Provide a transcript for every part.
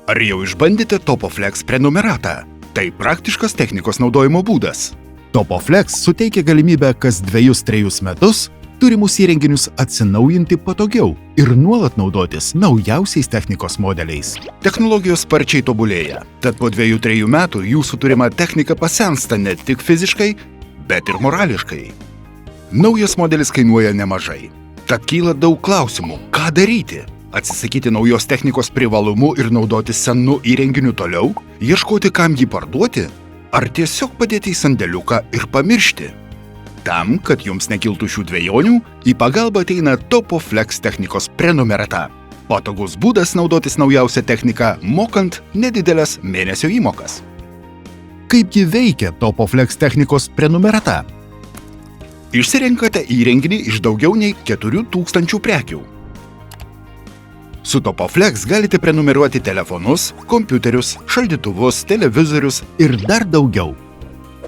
Ar jau išbandėte Topoflex prenumeratą? Tai praktiškas technikos naudojimo būdas. Topoflex suteikia galimybę kas 2-3 metus turimus įrenginius atsinaujinti patogiau ir nuolat naudotis naujausiais technikos modeliais. Technologijos sparčiai tobulėja, tad po 2-3 metų jūsų turima technika pasensta ne tik fiziškai, bet ir morališkai. Naujas modelis kainuoja nemažai, tad kyla daug klausimų, ką daryti. Atsisakyti naujos technikos privalumų ir naudoti senu įrenginiu toliau, ieškoti kam jį parduoti, ar tiesiog padėti į sandėliuką ir pamiršti. Tam, kad jums nekiltų šių dvejonių, į pagalbą ateina Topoflex technikos prenumerata. Patogus būdas naudotis naujausią techniką, mokant nedidelės mėnesio įmokas. Kaipgi veikia Topoflex technikos prenumerata? Išsirenkate įrenginį iš daugiau nei 4000 prekių. Su Topoflex galite prenumeruoti telefonus, kompiuterius, šaldytuvus, televizorius ir dar daugiau.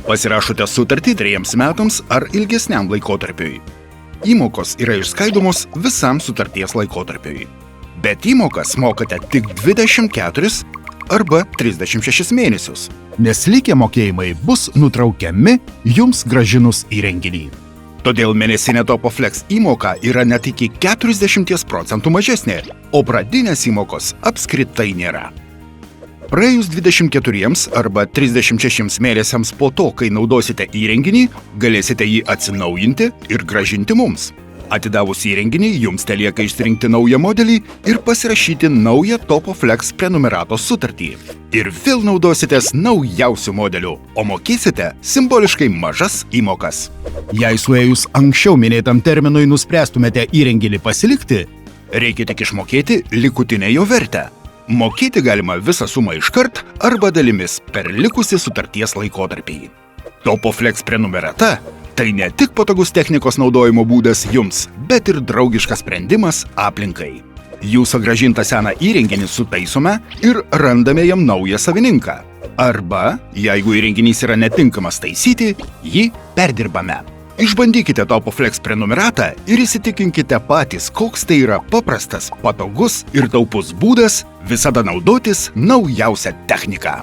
Pasirašote sutartį 3 metams ar ilgesniam laikotarpiui. Įmokos yra išskaidomos visam sutarties laikotarpiui. Bet įmokas mokate tik 24 arba 36 mėnesius, nes likę mokėjimai bus nutraukiami jums grąžinus įrenginį. Todėl mėnesinė Topoflex įmoka yra net iki 40% mažesnė, o pradinės įmokos apskritai nėra. Praėjus 24 arba 36 mėnesiams po to, kai naudosite įrenginį, galėsite jį atsinaujinti ir grąžinti mums. Atidavus įrenginį, jums telieka išsirinkti naują modelį ir pasirašyti naują Topoflex prenumeratos sutartį. Ir vėl naudositės naujausių modelių, o mokėsite simboliškai mažas įmokas. Jei suėjus anksčiau minėtam terminui nuspręstumėte įrenginį pasilikti, reikia tik išmokėti likutinę jo vertę. Mokėti galima visą sumą iškart arba dalimis per likusį sutarties laikotarpį. Topoflex prenumerata – tai ne tik patogus technikos naudojimo būdas jums, bet ir draugiškas sprendimas aplinkai. Jūsų grąžintą seną įrenginį sutaisome ir randame jam naują savininką. Arba, jeigu įrenginys yra netinkamas taisyti, jį perdirbame. Išbandykite Topoflex prenumeratą ir įsitikinkite patys, koks tai yra paprastas, patogus ir taupus būdas visada naudotis naujausią techniką.